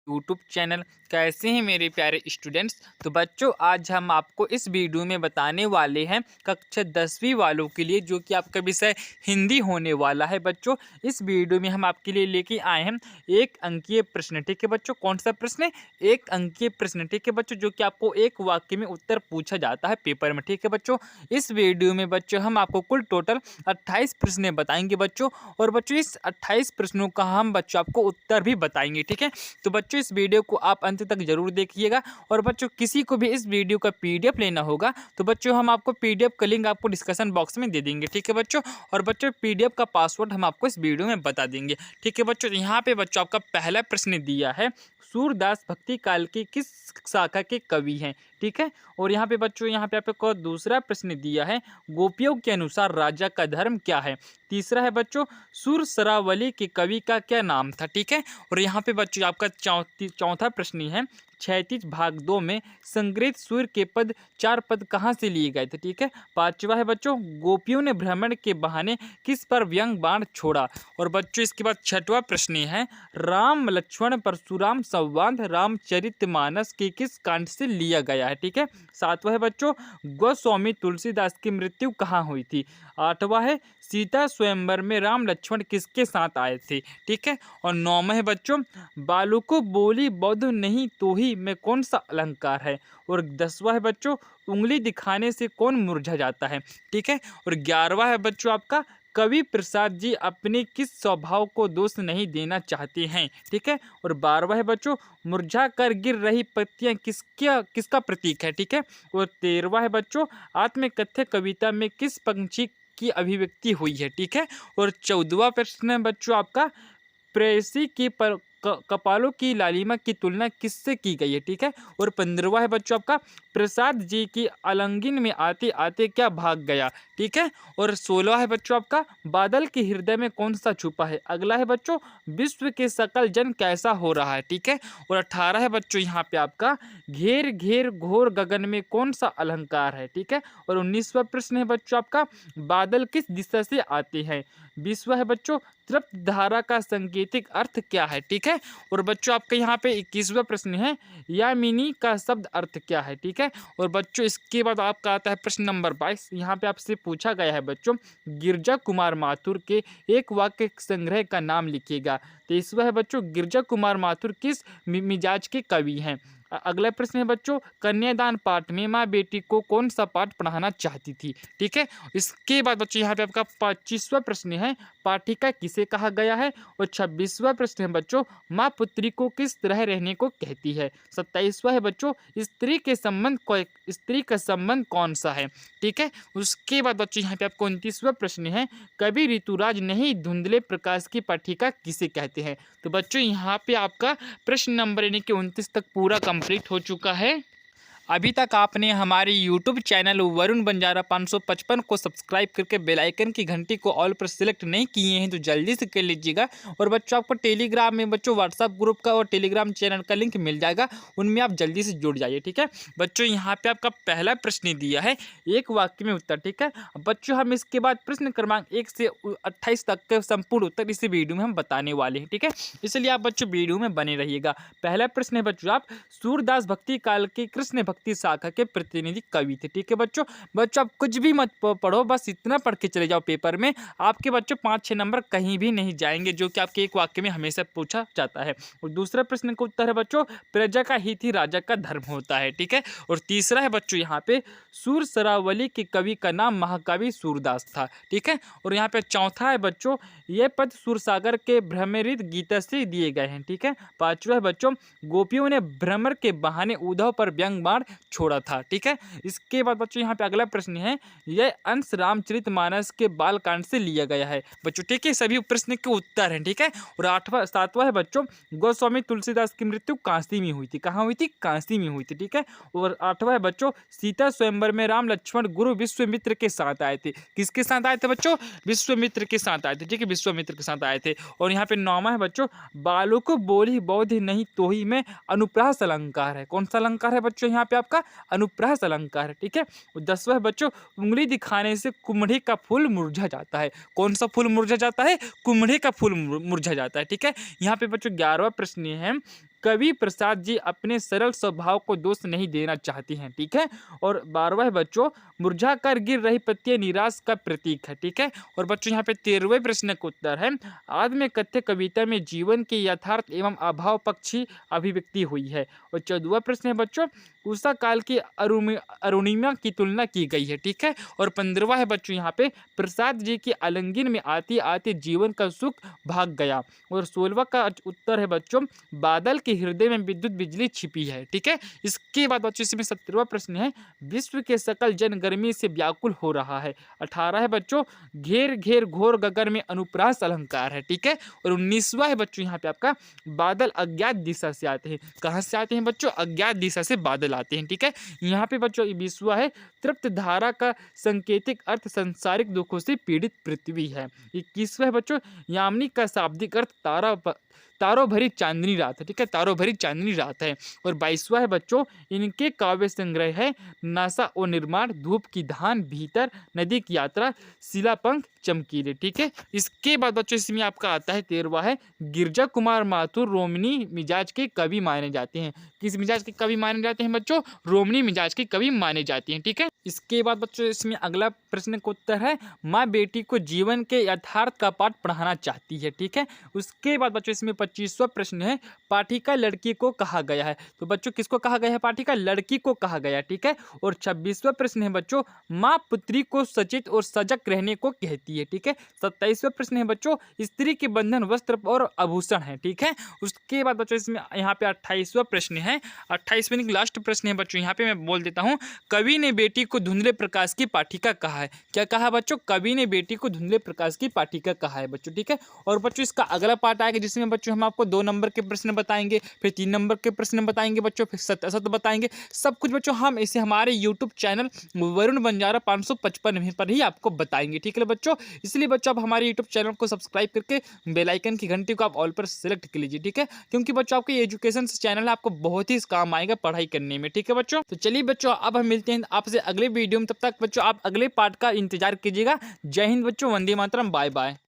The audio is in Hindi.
YouTube channel. कैसे हैं मेरे प्यारे स्टूडेंट्स। तो बच्चों आज हम आपको इस वीडियो में बताने वाले हैं कक्षा 10वीं वालों के लिए, जो कि आपका विषय हिंदी होने वाला है। बच्चों इस वीडियो में हम आपके लिए लेके आए हैं एक अंकीय प्रश्न। ठीक है बच्चों, कौन सा प्रश्न? एक अंकीय प्रश्न। ठीक है बच्चों, जो कि आपको एक वाक्य में उत्तर पूछा जाता है पेपर में। ठीक है बच्चों, इस वीडियो में बच्चों हम आपको कुल टोटल 28 प्रश्न बताएंगे बच्चों, और बच्चों इस 28 प्रश्नों का हम बच्चों आपको उत्तर भी बताएंगे। ठीक है, तो बच्चों इस वीडियो को आप अंत तक जरूर देखिएगा। और बच्चों किसी को भी इस वीडियो का पीडीएफ लेना होगा तो बच्चों हम आपको पीडीएफ का लिंक आपको डिस्कशन बॉक्स में दे देंगे। ठीक है बच्चों, और बच्चों पीडीएफ का पासवर्ड हम आपको इस वीडियो में बता देंगे। ठीक है बच्चों, यहाँ पे बच्चों आपका पहला प्रश्न दिया है, सूरदास भक्ति काल के किस शाखा के कवि हैं। ठीक है, और यहाँ पे बच्चों यहाँ पे आपको दूसरा प्रश्न दिया है, गोपियों के अनुसार राजा का धर्म क्या है। तीसरा है बच्चों, सुरसरावली के कवि का क्या नाम था। ठीक है, और यहाँ पे बच्चों आपका चौथा प्रश्न है, क्षैतिज भाग 2 में संग्रहित सूर्य के पद 4 पद कहाँ से लिए गए थे। ठीक है, पांचवा है बच्चों, गोपियों ने भ्रमण के बहाने किस पर व्यंग बाण छोड़ा। और बच्चों इसके बाद छठवां प्रश्न है, राम लक्ष्मण परशुराम संवाद रामचरितमानस के किस कांड से लिया गया है। ठीक है, सातवां है बच्चों, गोस्वामी तुलसीदास की मृत्यु कहाँ हुई थी। आठवां है, सीता स्वयंवर में राम लक्ष्मण किसके साथ आए थे। ठीक है, और नौवां है बच्चों, बालू को बोली बौद्ध नहीं तो ही में कौन सा अलंकार है। और 10वां है बच्चों, उंगली दिखाने से कौन मुरझा जाता है। ठीक है, और 11वां है बच्चों आपका, कवि प्रसाद जी अपने किस स्वभाव को दोष नहीं देना चाहते हैं। ठीक है, और 12वां है बच्चों, मुरझा कर गिर रही पत्तियां किसका प्रतीक है। ठीक है, और 13वां है बच्चों, आत्मकथ्य कविता में किस पंछी की अभिव्यक्ति हुई है। ठीक है, और 14वां प्रश्न है बच्चों आपका, प्रेयसी की कपालों की लालिमा की तुलना किससे की गई है। ठीक है, और 15वां है बच्चों आपका, प्रसाद जी की आलिंगन में आते आते क्या भाग गया। ठीक है, और 16वां है बच्चों आपका, बादल के हृदय में कौन सा छुपा है। अगला है बच्चों, विश्व के सकल जन कैसा हो रहा है। ठीक है, और 18 है बच्चों यहाँ पे आपका, घेर घेर घोर गगन में कौन सा अलंकार है। ठीक है, और 19वां प्रश्न है बच्चों आपका, बादल किस दिशा से आते हैं। 20वां है बच्चों, तृप्त धारा का सांकेतिक अर्थ क्या है। ठीक है, और बच्चों आपके यहाँ पे 21वां प्रश्न है, यामिनी का शब्द अर्थ क्या है। ठीक है, और बच्चों इसके बाद आपका आता है प्रश्न नंबर 22। यहाँ पे आपसे पूछा गया है बच्चों, गिरजा कुमार माथुर के एक वाक्य संग्रह का नाम लिखिएगा। 23वां है बच्चों, गिरजा कुमार माथुर किस मिजाज के कवि हैं। अगला प्रश्न है बच्चों, कन्यादान पाठ में माँ बेटी को कौन सा पाठ पढ़ाना चाहती थी। ठीक है, इसके बाद बच्चों यहाँ पे आपका 25वां प्रश्न है, पाठिका किसे कहा गया है। और 26वां प्रश्न है बच्चों, माँ पुत्री को किस तरह रहने को कहती है। 27वां है बच्चों, स्त्री का संबंध कौन सा है। ठीक है, उसके बाद बच्चों यहाँ पे आपको 29वां प्रश्न है, कवि ऋतुराज नहीं धुंधले प्रकाश की पट्टिका किसे कहते हैं। तो बच्चों यहाँ पे आपका प्रश्न नंबर यानी कि 29 तक पूरा कंप्लीट हो चुका है। अभी तक आपने हमारे YouTube चैनल वरुण बंजारा 555 को सब्सक्राइब करके बेल आइकन की घंटी को ऑल पर सिलेक्ट नहीं किए हैं तो जल्दी से कर लीजिएगा। और बच्चों आपको टेलीग्राम में बच्चों व्हाट्सएप ग्रुप का और टेलीग्राम चैनल का लिंक मिल जाएगा, उनमें आप जल्दी से जुड़ जाइए। ठीक है बच्चों, यहाँ पे आपका पहला प्रश्न दिया है, एक वाक्य में उत्तर। ठीक है बच्चों, हम इसके बाद प्रश्न क्रमांक 1 से 28 तक के संपूर्ण उत्तर इसी वीडियो में हम बताने वाले हैं। ठीक है, इसलिए आप बच्चों वीडियो में बने रहिएगा। पहला प्रश्न है बच्चों, आप सूरदास भक्ति काल के कृष्ण भक्ति शाखा के प्रतिनिधि कवि थे। ठीक है बच्चों, आप कुछ भी मत पढ़ो, बस इतना पढ़ के चले जाओ पेपर में, आपके बच्चों 5-6 नंबर कहीं भी नहीं जाएंगे, जो कि आपके एक वाक्य में हमेशा पूछा जाता है। और दूसरा प्रश्न का उत्तर है बच्चों, प्रजा का हित ही राजा का धर्म होता है। ठीक है, और तीसरा है बच्चों यहाँ पे, सुरसरावली के कवि का नाम महाकवि सूरदास था। ठीक है, और यहाँ पे चौथा है बच्चों, ये पद सूरसागर के भ्रमरित गीता से दिए गए हैं। ठीक है, पांचवा है बच्चों, गोपियों ने भ्रमर के बहाने उद्धव पर व्यंग बाण छोड़ा था। ठीक है, इसके बाद बच्चों यहाँ पे अगला प्रश्न है, यह अंश रामचरितमानस के बालकांड से लिया गया है बच्चों। ठीक है, सभी प्रश्न के उत्तर हैं। ठीक है, और सातवां है बच्चों, गोस्वामी तुलसीदास की मृत्यु काशी में हुई थी। कहाँ हुई थी? काशी में हुई थी। ठीक है, और 8वां है बच्चों, सीता स्वयंवर में राम लक्ष्मण गुरु विश्वामित्र के साथ आए थे। किसके साथ आए थे बच्चों? विश्वामित्र के साथ आए थे। ठीक है, विश्वामित्र के साथ आए थे। और यहाँ पे 9वां है बच्चों, बालों को बोली बौद्ध नहीं तो ही में अनुप्रास अलंकार है। कौन सा अलंकार है बच्चों? यहाँ पे आपका अनुप्रास अलंकार है। ठीक है, 10वां है बच्चों, उंगली दिखाने से कुम्हड़ी का फूल मुरझा जाता है। कौन सा फूल मुरझा जाता है? कुम्हड़ी का फूल मुरझा जाता है। ठीक है, यहाँ पे बच्चों 11वां प्रश्न है, कवि प्रसाद जी अपने सरल स्वभाव को दोष नहीं देना चाहती हैं, ठीक है। और 12वां है बच्चों, मुरझाकर गिर रही पत्तियां निराश का प्रतीक है, ठीक है। और बच्चों यहाँ पे 13वें प्रश्न का उत्तर है, आद्य कथ्य कविता में जीवन के यथार्थ एवं अभाव पक्षी अभिव्यक्ति हुई है। और 14वां प्रश्न है बच्चों, उषा काल की अरुणिमा की तुलना की गई है, ठीक है। और 15वां है बच्चों यहाँ पे, प्रसाद जी की आलिंगन में आते आते जीवन का सुख भाग गया। और 16वां का उत्तर है बच्चों, बादल के हृदय में विद्युत बिजली छिपी है, ठीक है। इसके बाद बच्चों इसमें 17वां प्रश्न है, विश्व के सकल जन गर्मी से व्याकुल हो रहा है। 18 है बच्चों, घेर घेर घोर गगन में अनुप्रास अलंकार है, ठीक है। और 19वां है बच्चों यहाँ पे आपका, बादल अज्ञात दिशा से आते हैं। कहाँ से आते हैं बच्चों? अज्ञात दिशा से बादल आते हैं, ठीक है। यहाँ पे बच्चों 20वां है, तृप्त धारा का संकेतिक अर्थ संसारिक दुखों से पीड़ित पृथ्वी है। 21वां है बच्चों, यामिनी का शाब्दिक अर्थ तारों भरी चांदनी रात है, ठीक है, तारों भरी चांदनी रात है। और 22वां है बच्चों, इनके काव्य संग्रह है, नासा और निर्माण, धूप की धान भीतर, नदी की यात्रा, शिलापंख चमकीले, ठीक है। इसके बाद बच्चों इसमें आपका आता है 13वां है, गिरजा कुमार माथुर रोमनी मिजाज के कवि माने जाते हैं। किस मिजाज के कवि माने जाते हैं बच्चों? रोमनी मिजाज के कवि माने जाते हैं, ठीक है। इसके बाद बच्चों इसमें अगला प्रश्न का उत्तर है, माँ बेटी को जीवन के यथार्थ का पाठ पढ़ाना चाहती है, ठीक है। उसके बाद बच्चों इसमें 25वां प्रश्न है, पाठिका लड़की को कहा गया है। तो बच्चों किसको कहा गया है? पाठिका लड़की को कहा गया, ठीक है। और 26वां प्रश्न है बच्चों, माँ पुत्री को सचेत और सजग रहने को कहती है, ठीक है। 27वां प्रश्न है बच्चों, स्त्री के बंधन वस्त्र और आभूषण है, ठीक है। उसके बाद बच्चों इसमें यहाँ पे 28वां प्रश्न है, 28वें लास्ट प्रश्न है बच्चों, यहाँ पे मैं बोल देता हूँ, कवि ने बेटी को धुंधले प्रकाश की पाठिका कहा है। क्या कहा बच्चों? कवि ने बेटी को धुंधले प्रकाश की पाठिका कहा है बच्चों, ठीक है। और बच्चों इसका अगला पार्ट आएगा जिसमें बच्चों हम आपको 2 नंबर के प्रश्न बताएंगे, फिर 3 नंबर के प्रश्न बताएंगे बच्चों, फिर सत्य बताएंगे। सब कुछ बच्चों हम इसे हमारे यूट्यूब चैनल वरुण बंजारा 555 पर ही आपको बताएंगे, ठीक है बच्चों। इसलिए बच्चों आप हमारे यूट्यूब चैनल को सब्सक्राइब करके बेल आइकन की घंटी को आप ऑल पर सेलेक्ट कर लीजिए, ठीक है। क्योंकि बच्चों आपके एजुकेशन चैनल है, आपको बहुत ही काम आएगा पढ़ाई करने में, ठीक है बच्चों। तो चलिए बच्चों अब हम मिलते हैं आपसे अगले वीडियो में, तब तक बच्चों आप अगले पार्ट का इंतजार कीजिएगा। जय हिंद बच्चों, वंदे मातरम, बाय बाय।